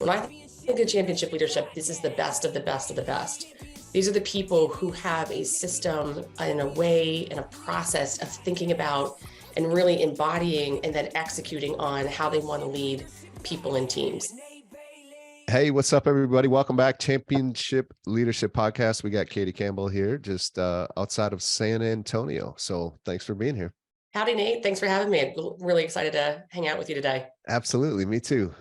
When I think of championship leadership, this is the best of the best of the best. These are the people who have a system and a way and a process of thinking about and really embodying and then executing on how they want to lead people and teams. Hey, what's up, everybody? Welcome back. Championship Leadership Podcast. We got Catie Campbell here, just outside of San Antonio. So thanks for being here. Howdy, Nate. Thanks for having me. I'm really excited to hang out with you today. Absolutely. Me too.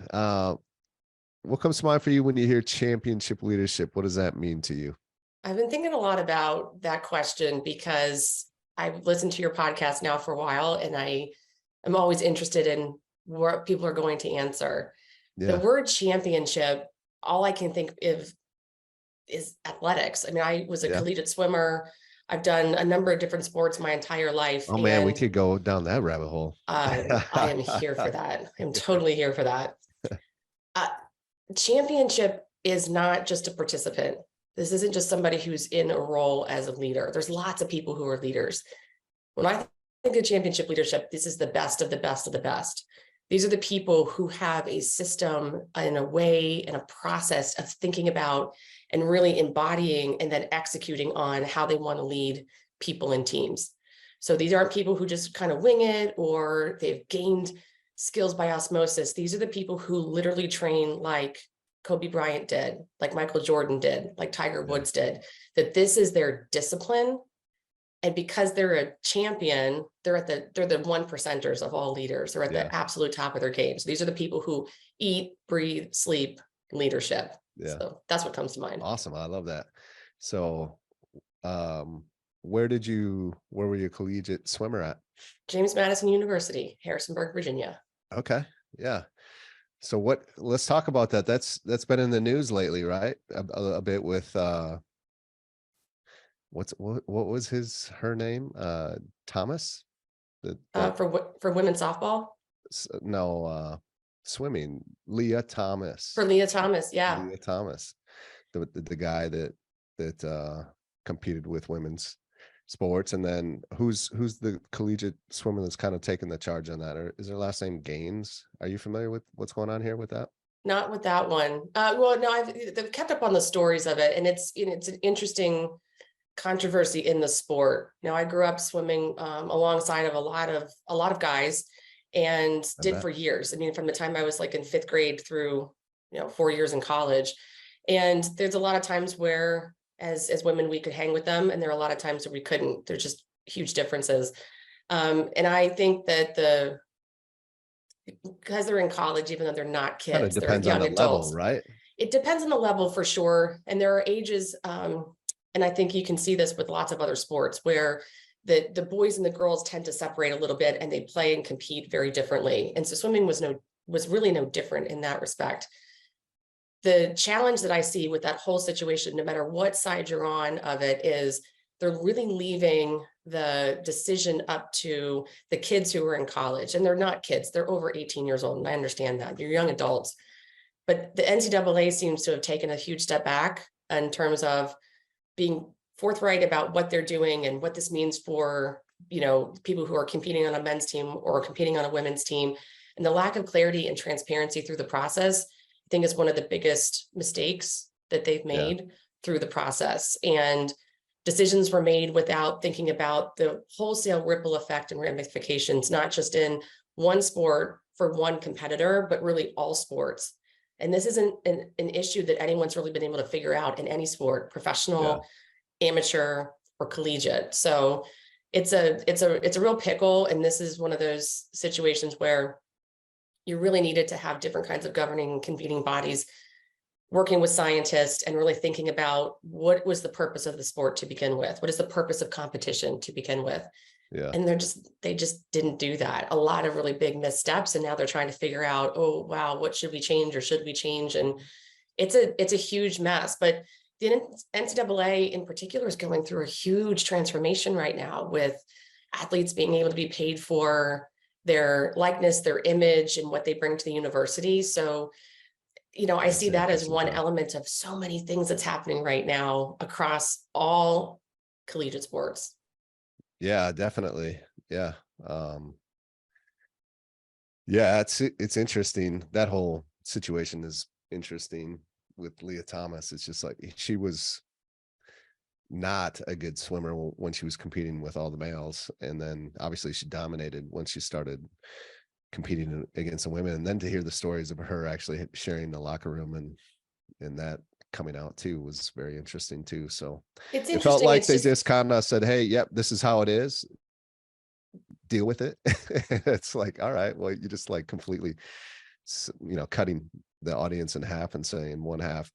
What comes to mind for you when you hear championship leadership? What does that mean to you? I've been thinking a lot about that question because I've listened to your podcast now for a while, and I am always interested in what people are going to answer. Yeah. The word championship, all I can think of is athletics. I mean, I was a collegiate swimmer. I've done a number of different sports my entire life. Oh man, we could go down that rabbit hole. I am here for that. I'm totally here for that. Championship is not just a participant. This isn't just somebody who's in a role as a leader. There's lots of people who are leaders. When I think of championship leadership, this is the best of the best of the best. These are the people who have a system and a way and a process of thinking about and really embodying and then executing on how they want to lead people and teams. So these aren't people who just kind of wing it or they've gained skills by osmosis. These are the people who literally train like Kobe Bryant did, like Michael Jordan did, like Tiger Woods did, that this is their discipline. And because they're a champion, they're the 1%ers of all leaders. They're at the absolute top of their game. So these are the people who eat, breathe, sleep leadership. Yeah. So that's what comes to mind. Awesome. I love that. So where were you a collegiate swimmer at? James Madison University, Harrisonburg, Virginia. Okay. Yeah. So let's talk about that. That's been in the news lately, right? A bit with what was her name? Thomas? For women's softball? No, swimming. Leah Thomas. For Leah Thomas, yeah. Leah Thomas. The guy that competed with women's sports. And then who's the collegiate swimmer that's kind of taken the charge on that? Or is their last name Gaines? Are you familiar with what's going on here with that? Not with that one. Well, no, I've kept up on the stories of it, and it's an interesting controversy in the sport. Now, I grew up swimming alongside of a lot of guys, and did for years. I mean, from the time I was like in 5th grade through 4 years in college. And there's a lot of times where as women we could hang with them, and there are a lot of times where we couldn't. There's just huge differences. And I think that because they're in college, even though they're not kids, they're young adults, level, right? It depends on the level for sure. And there are ages, and I think you can see this with lots of other sports where the boys and the girls tend to separate a little bit, and they play and compete very differently. And so swimming was really no different in that respect. The challenge that I see with that whole situation, no matter what side you're on of it, is they're really leaving the decision up to the kids who are in college. And they're not kids, they're over 18 years old. And I understand that they're young adults, but the NCAA seems to have taken a huge step back in terms of being forthright about what they're doing and what this means for, people who are competing on a men's team or competing on a women's team. And the lack of clarity and transparency through the process, I think, is one of the biggest mistakes that they've made through the process. And decisions were made without thinking about the wholesale ripple effect and ramifications, not just in one sport for one competitor, but really all sports. And this isn't an issue that anyone's really been able to figure out in any sport, professional, amateur, or collegiate. So it's a real pickle. And this is one of those situations where you really needed to have different kinds of governing and convening bodies working with scientists and really thinking about what was the purpose of the sport to begin with? What is the purpose of competition to begin with? Yeah. And they just didn't do that. A lot of really big missteps. And now they're trying to figure out, oh, wow, what should we change or should we change? And it's a huge mess. But the NCAA in particular is going through a huge transformation right now, with athletes being able to be paid for their likeness, their image, and what they bring to the university. So, I see that as one element of so many things that's happening right now across all collegiate sports. Yeah, definitely. Yeah. Yeah, it's interesting. That whole situation is interesting with Leah Thomas. It's just like she was not a good swimmer when she was competing with all the males, and then obviously she dominated when she started competing against the women. And then to hear the stories of her actually sharing the locker room and that coming out too was very interesting too. So It's it felt interesting. like It's they just, just kind of said, hey, yep, this is how it is, deal with it. It's like, all right, well, you just like completely cutting the audience in half and saying one half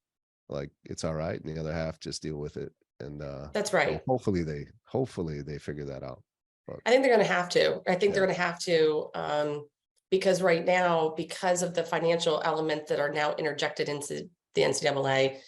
like it's all right and the other half just deal with it. And that's so right. hopefully they figure that out. But I think they're going to have to. I think they're yeah, going to have to, because right now, because of the financial element that are now interjected into the NCAA,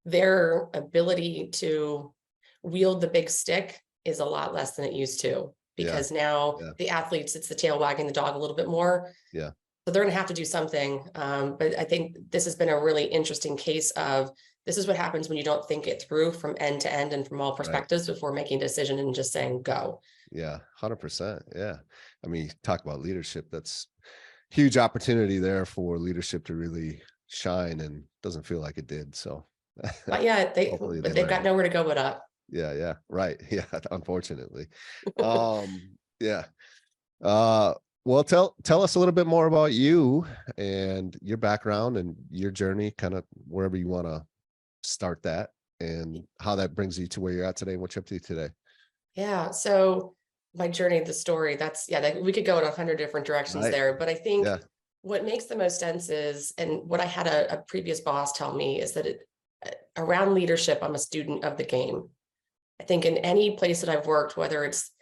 their ability to wield the big stick is a lot less than it used to, yeah, because now yeah, the athletes, it's the tail wagging the dog a little bit more. yeah, So they're going to have to do something. But I think this has been a really interesting case of, this is what happens when you don't think it through from end to end and from all right. perspectives before making a decision and just saying go. Yeah, 100%. Yeah. I mean, talk about leadership. That's huge opportunity there for leadership to really shine, and doesn't feel like it did. So But yeah, hopefully they but they've learn. got nowhere to go but up. Yeah, yeah, right. Yeah, unfortunately. Yeah. Well, tell us a little bit more about you and your background and your journey, kind of wherever you want to start that, and how that brings you to where you're at today and what you're up to today. Yeah. So my journey, the story, that's, yeah, we could go in 100 different directions Right. there. But I think Yeah. what makes the most sense is, and what I had a previous boss tell me is that around leadership, I'm a student of the game. I think in any place that I've worked, whether it's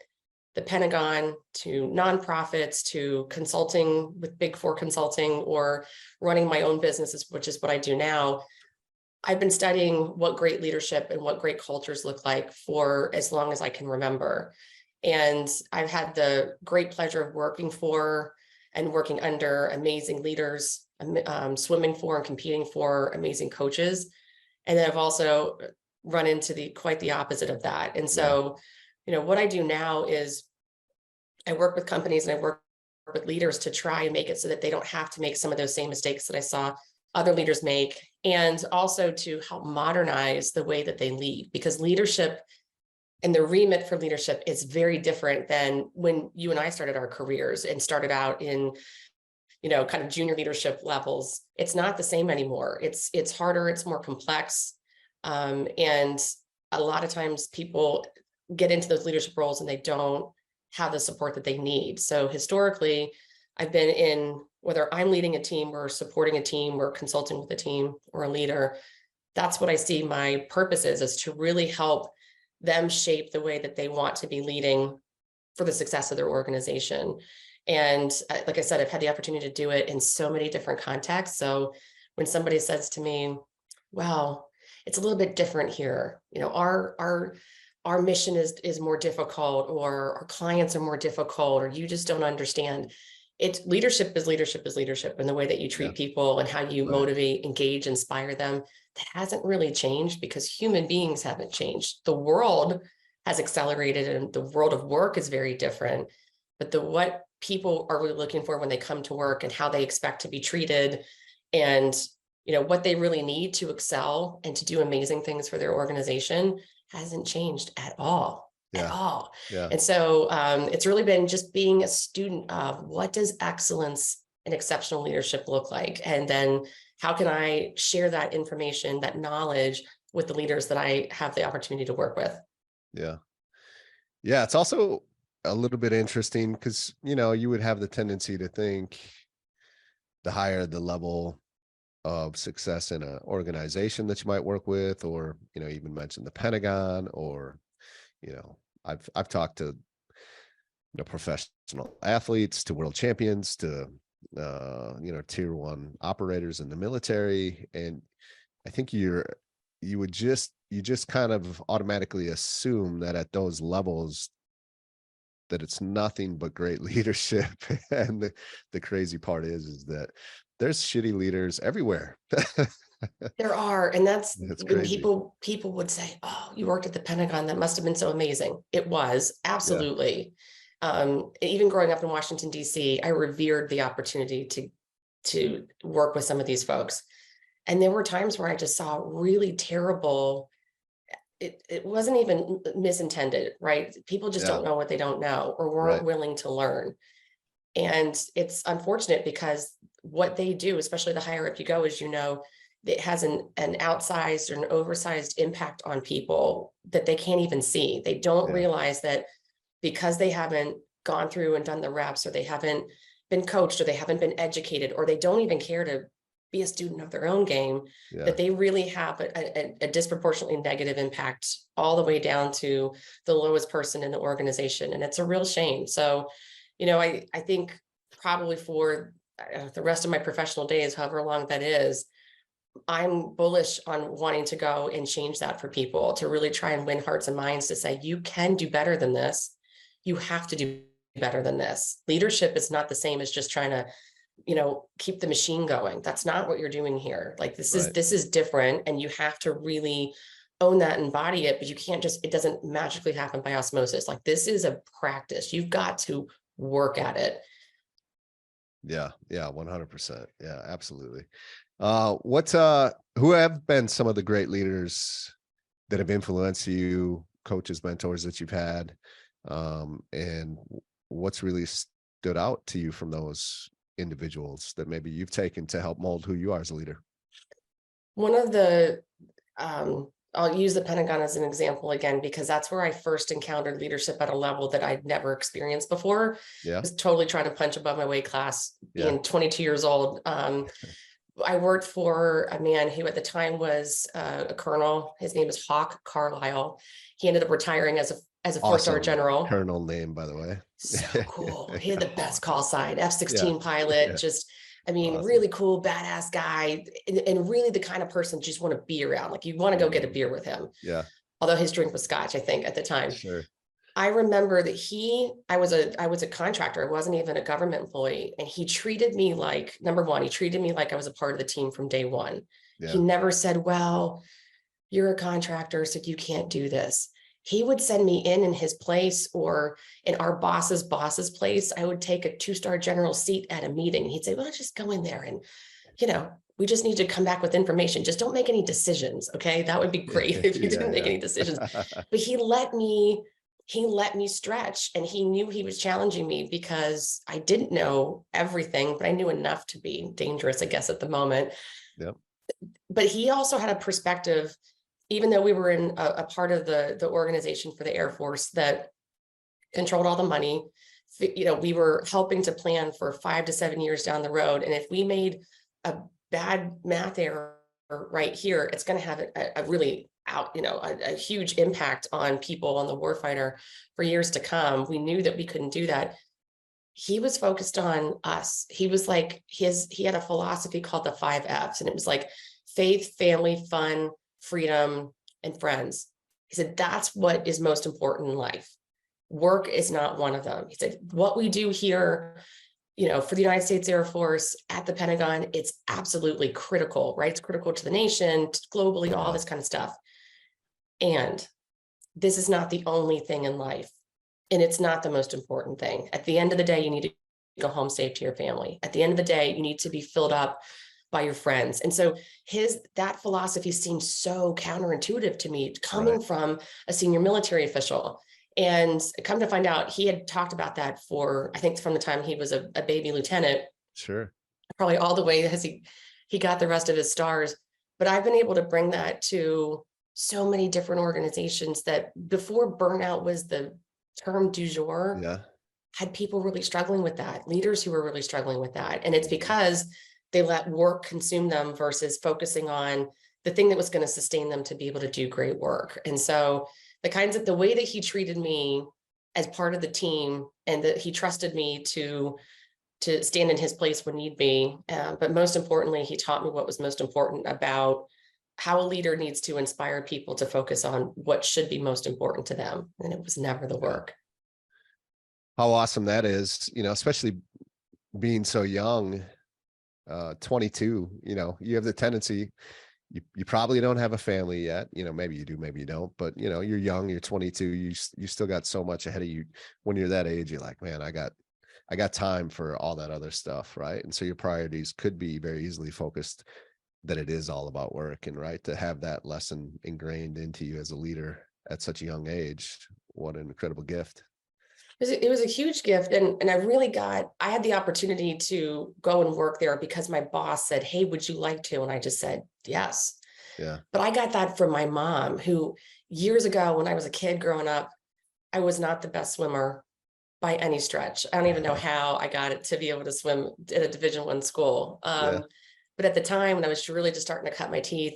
the Pentagon to nonprofits to consulting with Big Four consulting or running my own businesses, which is what I do now, I've been studying what great leadership and what great cultures look like for as long as I can remember. And I've had the great pleasure of working for and working under amazing leaders, swimming for and competing for amazing coaches. And then I've also run into quite the opposite of that. And Yeah. so, what I do now is I work with companies and I work with leaders to try and make it so that they don't have to make some of those same mistakes that I saw other leaders make, and also to help modernize the way that they lead, because leadership and the remit for leadership is very different than when you and I started our careers and started out in, kind of junior leadership levels. It's not the same anymore. It's harder, it's more complex. And a lot of times people get into those leadership roles and they don't have the support that they need. So historically, I've been in, whether I'm leading a team or supporting a team or consulting with a team or a leader, that's what I see my purpose is to really help them shape the way that they want to be leading for the success of their organization. And like I said, I've had the opportunity to do it in so many different contexts. So when somebody says to me, well, it's a little bit different here, our mission is more difficult, or our clients are more difficult, or you just don't understand. It's leadership is leadership is leadership, and the way that you Yeah. treat people and how you Right. motivate, engage, inspire them, that hasn't really changed because human beings haven't changed. The world has accelerated and the world of work is very different. But what people are really looking for when they come to work and how they expect to be treated, and what they really need to excel and to do amazing things for their organization hasn't changed at all. At Yeah. all. Yeah. And so it's really been just being a student of what does excellence and exceptional leadership look like? And then how can I share that information, that knowledge with the leaders that I have the opportunity to work with? Yeah. Yeah. It's also a little bit interesting because, you would have the tendency to think the higher the level of success in an organization that you might work with, or, even mention the Pentagon, or, I've talked to, professional athletes, to world champions, to, tier one operators in the military. And I think you just kind of automatically assume that at those levels that it's nothing but great leadership. And the crazy part is that there's shitty leaders everywhere. There are, and that's That's when crazy. people would say, "Oh, you worked at the Pentagon. That must have been so amazing." It was Yeah. absolutely. Even growing up in Washington, D.C., I revered the opportunity to work with some of these folks. And there were times where I just saw really terrible, it wasn't even misintended, right? People just Yeah. don't know what they don't know or weren't Right. willing to learn. And it's unfortunate because what they do, especially the higher up you go, as you know, it has an outsized or an oversized impact on people that they can't even see. They don't Yeah. realize that because they haven't gone through and done the reps, or they haven't been coached, or they haven't been educated, or they don't even care to be a student of their own game, Yeah. that they really have a disproportionately negative impact all the way down to the lowest person in the organization. And it's a real shame. So, I think probably for the rest of my professional days, however long that is, I'm bullish on wanting to go and change that for people, to really try and win hearts and minds, to say, you can do better than this. You have to do better than this. Leadership is not the same as just trying to, keep the machine going. That's not what you're doing here. Like, Right. this is different, and you have to really own that and embody it, but you can't just, it doesn't magically happen by osmosis. Like, this is a practice. You've got to work at it. Yeah. Yeah. 100%. Yeah, absolutely. Who have been some of the great leaders that have influenced you, coaches, mentors that you've had? And what's really stood out to you from those individuals that maybe you've taken to help mold who you are as a leader? One of the, I'll use the Pentagon as an example again, because that's where I first encountered leadership at a level that I'd never experienced before. I Yeah. was totally trying to punch above my weight class, Yeah. being 22 years old. I worked for a man who at the time was a colonel. His name is Hawk Carlisle. He ended up retiring as a four-star Awesome general. Colonel name, by the way. So cool. He had Yeah. the best call sign, Yeah. F-16 pilot, Yeah. just, I mean, Awesome. really cool, badass guy, and really the kind of person you just want to be around. Like, you want to go get a Mhm. beer with him. Yeah. Although his drink was scotch, I think, at the time. Sure. I remember that I was a contractor. I wasn't even a government employee. And he treated me like, number one, he treated me like I was a part of the team from day one. He Yeah. never said, well, you're a contractor, so you can't do this. He would send me in his place, or in our boss's place. I would take a two-star general seat at a meeting. He'd say, well, just go in there and, we just need to come back with information. Just don't make any decisions. Okay. That would be great if you didn't make Yeah. any decisions. Yeah. But he let me stretch, and he knew he was challenging me because I didn't know everything, but I knew enough to be dangerous, I guess, at the moment. Yep. But he also had a perspective, even though we were in a part of the organization for the Air Force that controlled all the money. We were helping to plan for 5 to 7 years down the road. And if we made a bad math error right here, it's going to have a really a huge impact on people, on the warfighter for years to come. We knew that we couldn't do that. He was focused on us. He was like, he had a philosophy called the 5 F's, and it was like faith, family, fun, freedom, and friends. He said, that's what is most important in life. Work is not one of them. He said, what we do here, for the United States Air Force at the Pentagon, it's absolutely critical, right? It's critical to the nation, globally, all Yeah. this kind of stuff. And this is not the only thing in life. And it's not the most important thing. At the end of the day, you need to go home safe to your family. At the end of the day, you need to be filled up by your friends. And so that philosophy seems so counterintuitive to me, coming Right. from a senior military official. And come to find out, he had talked about that for, I think, from the time he was a baby lieutenant, Sure. probably all the way as he got the rest of his stars. But I've been able to bring that to so many different organizations that, before burnout was the term du jour, Yeah. had people really struggling with that, leaders who were really struggling with that. And it's Mhm. because they let work consume them versus focusing on the thing that was going to sustain them to be able to do great work. And so the way that he treated me as part of the team, and that he trusted me to stand in his place when need be. But most importantly, he taught me what was most important about how a leader needs to inspire people to focus on what should be most important to them. And it was never the Yeah. work. How awesome that is, especially being so young, 22, you have the tendency, you probably don't have a family yet, maybe you do, maybe you don't, but you're young, you're 22, you still got so much ahead of you. When you're that age, you're like, man, I got time for all that other stuff, right? And so your priorities could be very easily focused that it is all about work, and right, to have that lesson ingrained into you as a leader at such a young age. What an incredible gift. It was a huge gift. And I had the opportunity to go and work there because my boss said, hey, would you like to? And I just said, yes. Yeah. But I got that from my mom, who years ago, when I was a kid growing up, I was not the best swimmer by any stretch. I don't even know how I got it to be able to swim at a Division I school. Yeah. But at the time when I was really just starting to cut my teeth,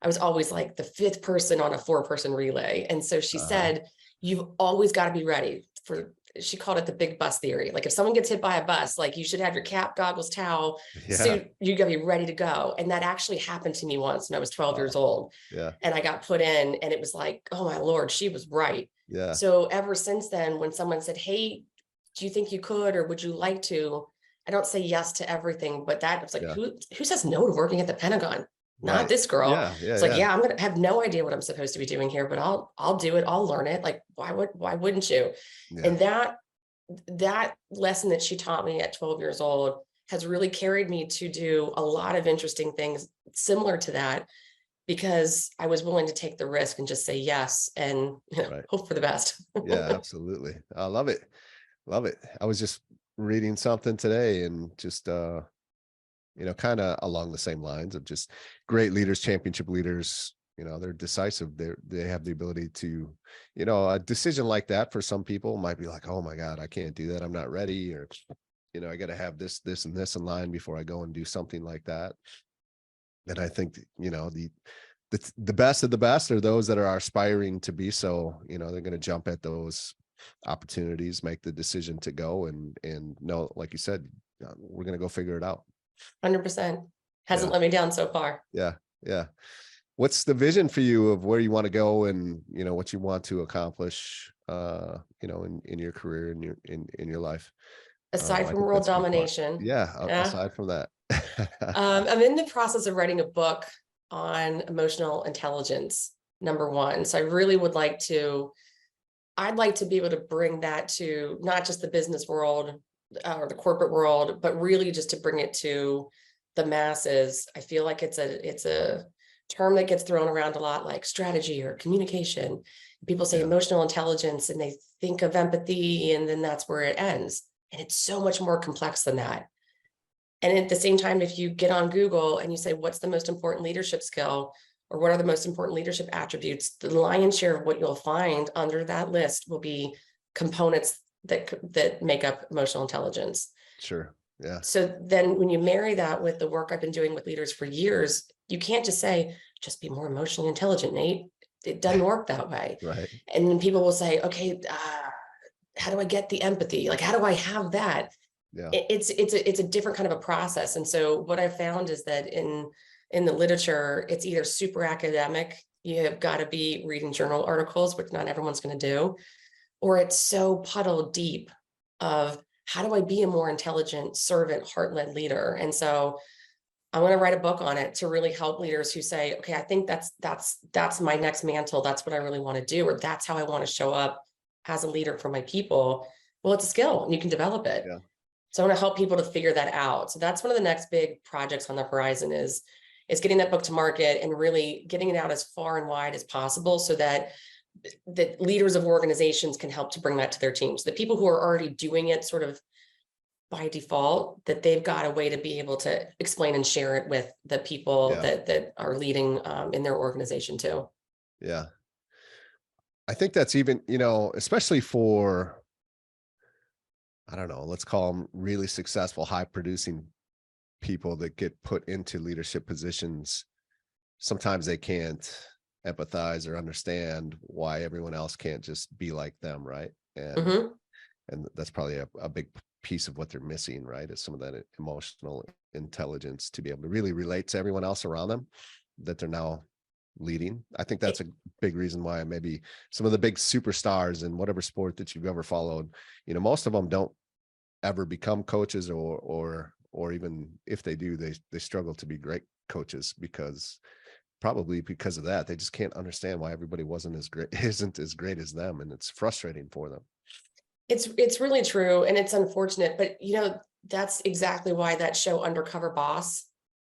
I was always like the fifth person on a 4-person relay. And so she said, you've always got to be ready for, she called it the big bus theory. Like if someone gets hit by a bus, like you should have your cap, goggles, towel, Yeah. suit, you got to be ready to go. And that actually happened to me once when I was 12 years old. Yeah. And I got put in, and it was like, oh my Lord, she was right. Yeah. So ever since then, when someone said, hey, do you think you could, or would you like to? I don't say yes to everything, but that was like, Yeah. who says no to working at the Pentagon? Not Right. this girl. Yeah. Yeah. It's like, Yeah. yeah, I'm gonna have no idea what I'm supposed to be doing here, but I'll do it. I'll learn it. Like, why wouldn't you? Yeah. And that lesson that she taught me at 12 years old has really carried me to do a lot of interesting things similar to that, because I was willing to take the risk and just say yes and Right. hope for the best. Yeah, absolutely. I love it. Love it. I was just reading something today, and just kind of along the same lines of just great leaders, championship leaders, they're decisive. They have the ability to, a decision like that for some people might be like, oh my God, I can't do that. I'm not ready. Or, I got to have this, and this in line before I go and do something like that. And I think, the best of the best are those that are aspiring to be so. They're going to jump at those opportunities, make the decision to go, and know, like you said, we're going to go figure it out. 100%. Hasn't Yeah. let me down so far. Yeah. Yeah. What's the vision for you of where you want to go, and what you want to accomplish in your career, in your life? Aside I from think world that's a big part. domination. Yeah, Yeah. aside from that. I'm in the process of writing a book on emotional intelligence, number one. So I really would like to, I'd like to be able to bring that to not just the business world or the corporate world, but really just to bring it to the masses. I feel like it's a term that gets thrown around a lot, like strategy or communication. People say Yeah. emotional intelligence and they think of empathy, and then that's where it ends. And it's so much more complex than that. And at the same time, if you get on Google and you say, what's the most important leadership skill, or what are the most important leadership attributes, the lion's share of what you'll find under that list will be components that make up emotional intelligence. Sure. Yeah. So then when you marry that with the work I've been doing with leaders for years, you can't just say, just be more emotionally intelligent, Nate. It doesn't work that way. Right. And then people will say, okay, how do I get the empathy? Like, how do I have that? Yeah. It's a different kind of a process. And so what I found is that in the literature, it's either super academic, you have got to be reading journal articles, which not everyone's going to do, or it's so puddle deep of how do I be a more intelligent, servant, heart-led leader? And so I want to write a book on it to really help leaders who say, okay, I think that's my next mantle. That's what I really want to do, or that's how I want to show up as a leader for my people. Well, it's a skill and you can develop it. Yeah. So I want to help people to figure that out. So that's one of the next big projects on the horizon is getting that book to market and really getting it out as far and wide as possible, so that leaders of organizations can help to bring that to their teams. The people who are already doing it sort of by default, that they've got a way to be able to explain and share it with the people that are leading in their organization too. Yeah. I think that's even, especially for, I don't know, let's call them really successful, high producing people that get put into leadership positions. Sometimes they can't empathize or understand why everyone else can't just be like them. Right. And that's probably a big piece of what they're missing, right? Is some of that emotional intelligence to be able to really relate to everyone else around them that they're now leading. I think that's a big reason why maybe some of the big superstars in whatever sport that you've ever followed, most of them don't ever become coaches, or even if they do, they struggle to be great coaches, probably because of that. They just can't understand why everybody isn't as great as them, and it's frustrating for them. It's really true, and it's unfortunate, but that's exactly why that show Undercover Boss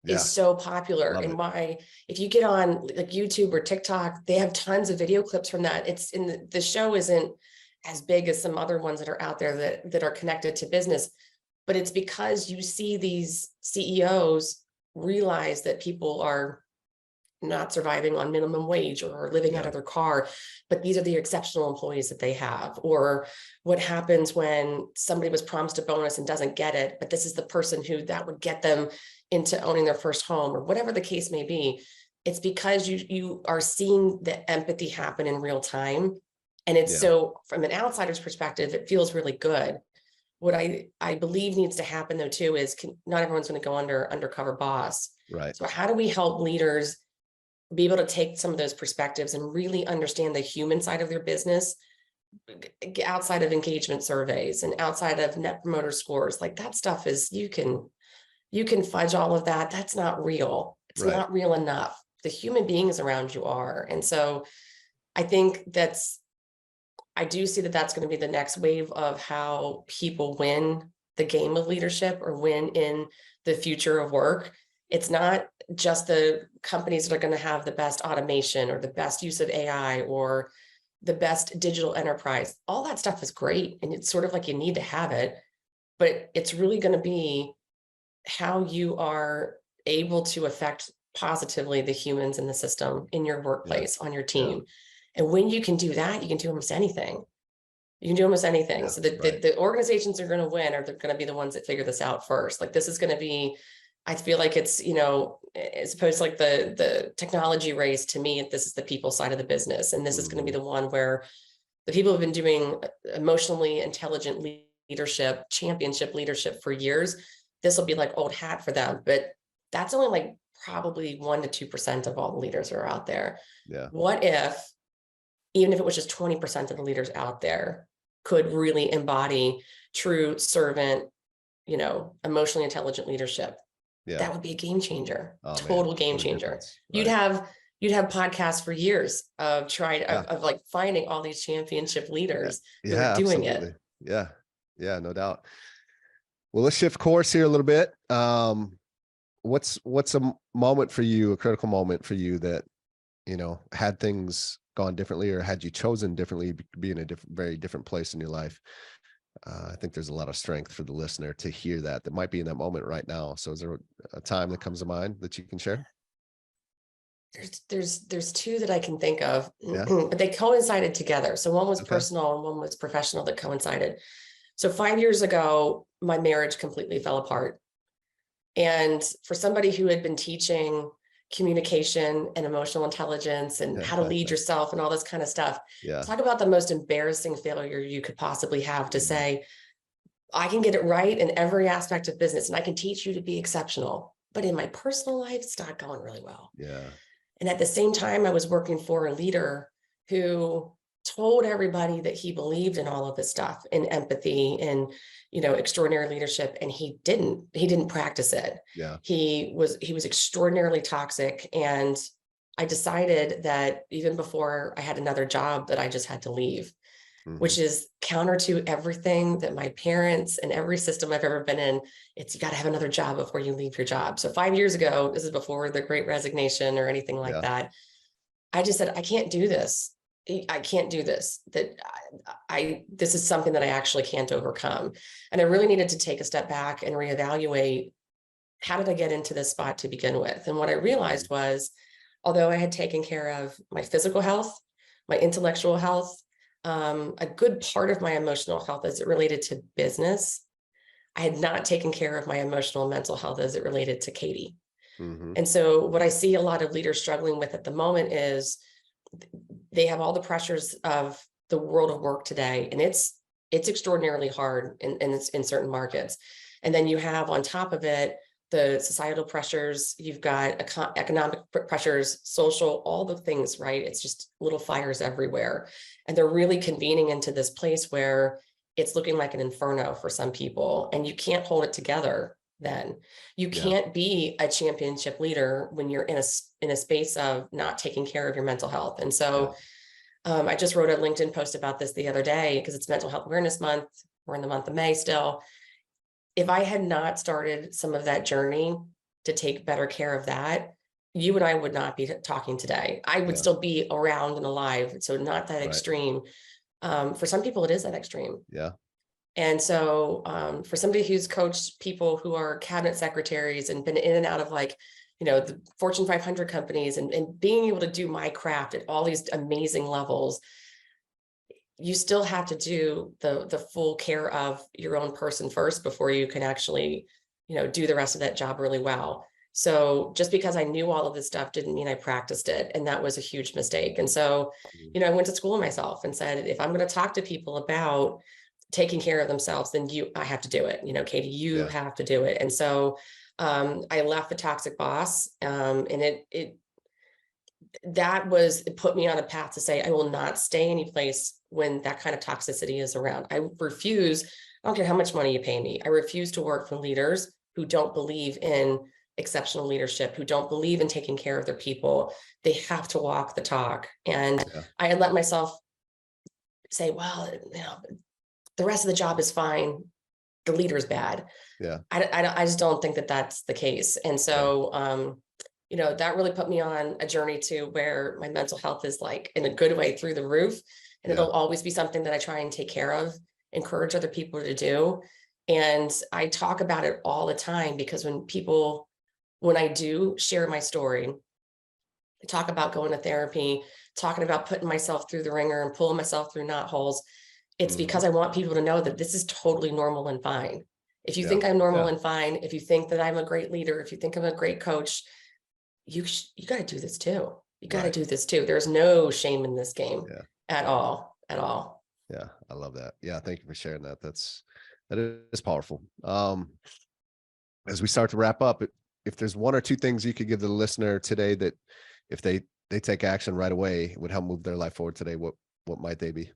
Yeah. is so popular, Love and it. why, if you get on like YouTube or TikTok, they have tons of video clips from that. It's in the show isn't as big as some other ones that are out there that are connected to business, but it's because you see these CEOs realize that people are not surviving on minimum wage or living out Yeah. of their car, but these are the exceptional employees that they have. Or what happens when somebody was promised a bonus and doesn't get it, but this is the person who that would get them into owning their first home, or whatever the case may be. It's because you are seeing the empathy happen in real time. And it's Yeah. so, from an outsider's perspective, it feels really good. What I believe needs to happen though too is not everyone's going to go under undercover boss. Right. So how do we help leaders be able to take some of those perspectives and really understand the human side of their business outside of engagement surveys and outside of net promoter scores? Like, that stuff is, you can fudge all of that. That's not real. It's Right. not real enough. The human beings around you are. And so I think I do see that that's going to be the next wave of how people win the game of leadership or win in the future of work. It's not just the companies that are going to have the best automation or the best use of AI or the best digital enterprise. All that stuff is great, and it's sort of like you need to have it, but it's really going to be how you are able to affect positively the humans in the system, in your workplace, on your team. And when you can do that, you can do almost anything. You can do almost anything. Yeah, So the organizations are going to win, or they're going to be the ones that figure this out first. Like, this is going to be, I feel like it's, as opposed to like the technology race, to me, this is the people side of the business. And this is going to be the one where the people have been doing emotionally intelligent leadership, championship leadership for years. This will be like old hat for them, but that's only like probably 1% to 2% of all the leaders who are out there. Yeah. What if, even if it was just 20% of the leaders out there, could really embody true servant, emotionally intelligent leadership? Yeah. That would be a game changer. Oh, Total man. game What a changer. difference. You'd Right. have podcasts for years of Yeah. of like finding all these championship leaders who Yeah, are doing absolutely. it. Yeah. Yeah, no doubt. Well, let's shift course here a little bit. What's a moment for you, a critical moment for you that, had things gone differently, or had you chosen differently, be in a very different place in your life? I think there's a lot of strength for the listener to hear that might be in that moment right now. So is there a time that comes to mind that you can share? There's two that I can think of, Yeah. but they coincided together. So one was Okay. personal and one was professional that coincided. So 5 years ago, my marriage completely fell apart. And for somebody who had been teaching communication and emotional intelligence and how to lead yourself and all this kind of stuff, Yeah. talk about the most embarrassing failure you could possibly have, to say, I can get it right in every aspect of business and I can teach you to be exceptional, but in my personal life, it's not going really well. Yeah. And at the same time, I was working for a leader who told everybody that he believed in all of this stuff, in empathy and, extraordinary leadership. And he didn't practice it. Yeah. He was extraordinarily toxic. And I decided that even before I had another job, that I just had to leave, which is counter to everything that my parents and every system I've ever been in. It's, you got to have another job before you leave your job. So 5 years ago, this is before the Great Resignation or anything like that, I just said, I can't do this. I can't do this. This is something that I actually can't overcome. And I really needed to take a step back and reevaluate, how did I get into this spot to begin with? And what I realized was, although I had taken care of my physical health, my intellectual health, a good part of my emotional health as it related to business, I had not taken care of my emotional and mental health as it related to Catie. And so what I see a lot of leaders struggling with at the moment is they have all the pressures of the world of work today, and it's extraordinarily hard in certain markets. And then you have on top of it the societal pressures, you've got economic pressures, social, all the things, right? It's just little fires everywhere. And they're really convening into this place where it's looking like an inferno for some people, and you can't hold it together. Then you can't be a championship leader when you're in a space of not taking care of your mental health. And so I just wrote a LinkedIn post about this the other day, because it's Mental Health Awareness Month. We're in the month of May still. If I had not started some of that journey to take better care of that, you and I would not be talking today. I would still be around and alive. So not that extreme. For some people, it is that extreme. Yeah. And so for somebody who's coached people who are cabinet secretaries and been in and out of like, the Fortune 500 companies and being able to do my craft at all these amazing levels, you still have to do the full care of your own person first before you can actually, do the rest of that job really well. So just because I knew all of this stuff didn't mean I practiced it. And that was a huge mistake. And so, I went to school myself and said, if I'm going to talk to people about taking care of themselves, then I have to do it. Catie, you have to do it. And so I left the toxic boss, and it put me on a path to say, I will not stay any place when that kind of toxicity is around. I don't care how much money you pay me. I refuse to work for leaders who don't believe in exceptional leadership, who don't believe in taking care of their people. They have to walk the talk. And I had let myself say, well, the rest of the job is fine. The leader's bad. Yeah. I just don't think that that's the case. And so, that really put me on a journey to where my mental health is like in a good way through the roof. And it'll always be something that I try and take care of, encourage other people to do. And I talk about it all the time because when I do share my story, I talk about going to therapy, talking about putting myself through the ringer and pulling myself through knot holes. It's because I want people to know that this is totally normal and fine. If you think I'm normal and fine, if you think that I'm a great leader, if you think I'm a great coach, you got to do this too. You got to do this too. There's no shame in this game at all. Yeah. I love that. Yeah. Thank you for sharing that. That is powerful. As we start to wrap up, if there's one or two things you could give the listener today that if they take action right away would help move their life forward today, what might they be?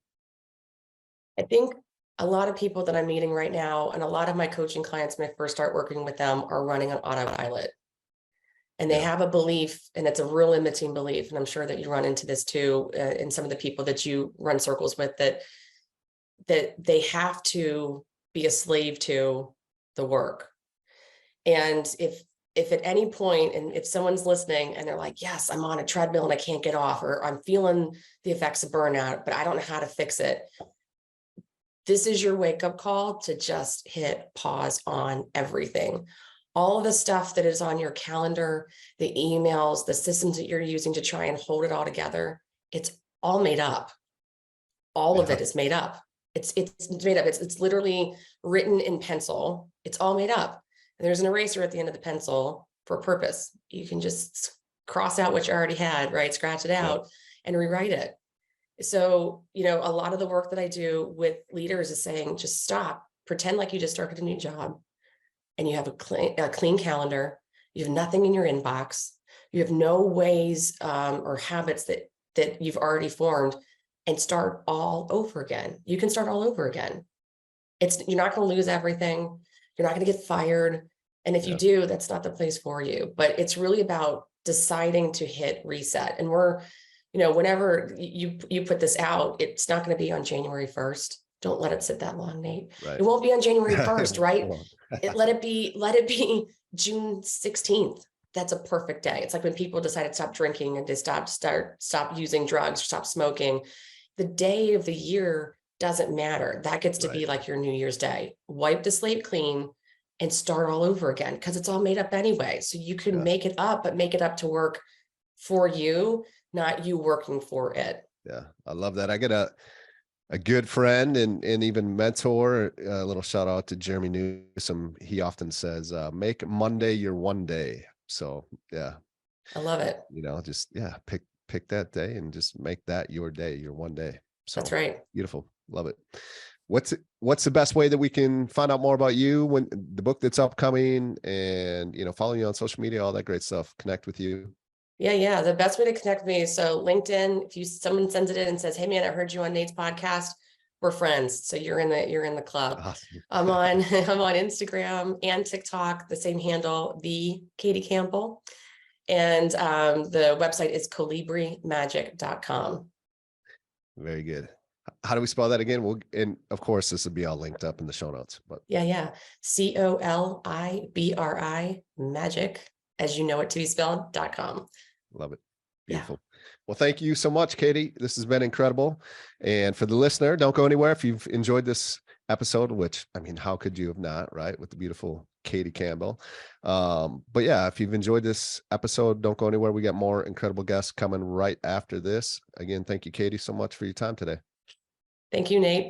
I think a lot of people that I'm meeting right now, and a lot of my coaching clients, when I first start working with them, are running on autopilot. And they have a belief, and it's a real limiting belief. And I'm sure that you run into this too, in some of the people that you run circles with, that they have to be a slave to the work. And if at any point, and if someone's listening and they're like, yes, I'm on a treadmill and I can't get off, or I'm feeling the effects of burnout, but I don't know how to fix it. This is your wake-up call to just hit pause on everything. All of the stuff that is on your calendar, the emails, the systems that you're using to try and hold it all together, it's all made up. All of it is made up. It's made up. It's literally written in pencil. It's all made up. And there's an eraser at the end of the pencil for a purpose. You can just cross out what you already had, right? Scratch it out and rewrite it. So, a lot of the work that I do with leaders is saying, just stop, pretend like you just started a new job and you have a clean calendar. You have nothing in your inbox. You have no ways or habits that you've already formed, and start all over again. You can start all over again. You're not going to lose everything. You're not going to get fired. And if you do, that's not the place for you. But it's really about deciding to hit reset. And whenever you put this out, it's not going to be on January 1st. Don't let it sit that long, Nate. Right. It won't be on January 1st, right? Let it be June 16th. That's a perfect day. It's like when people decided to stop drinking and to stop using drugs, stop smoking. The day of the year doesn't matter. That gets to be like your New Year's Day. Wipe the slate clean and start all over again, because it's all made up anyway. So you can make it up, but make it up to work for you, not you working for it. Yeah, I love that. I get a good friend and even mentor, a little shout out to Jeremy Newsom. He often says, make Monday your one day. So yeah. I love it. Just pick that day and just make that your day, your one day. So that's right. Beautiful. Love it. What's the best way that we can find out more about you, when the book that's upcoming, and follow you on social media, all that great stuff, connect with you? Yeah. The best way to connect with me is so LinkedIn. If someone sends it in and says, hey man, I heard you on Nate's podcast, we're friends. So you're in the club. Awesome. I'm on Instagram and TikTok, the same handle, the Catie Campbell. And the website is colibrimagic.com. Very good. How do we spell that again? And of course, this will be all linked up in the show notes. But yeah. COLIBRI magic.com. as you know it to be spelled.com. Love it. Yeah. Beautiful. Well, thank you so much, Catie. This has been incredible. And for the listener, don't go anywhere. If you've enjoyed this episode, which, I mean, how could you have not, right? With the beautiful Catie Campbell. But yeah, if you've enjoyed this episode, don't go anywhere. We got more incredible guests coming right after this. Again, thank you, Catie, so much for your time today. Thank you, Nate.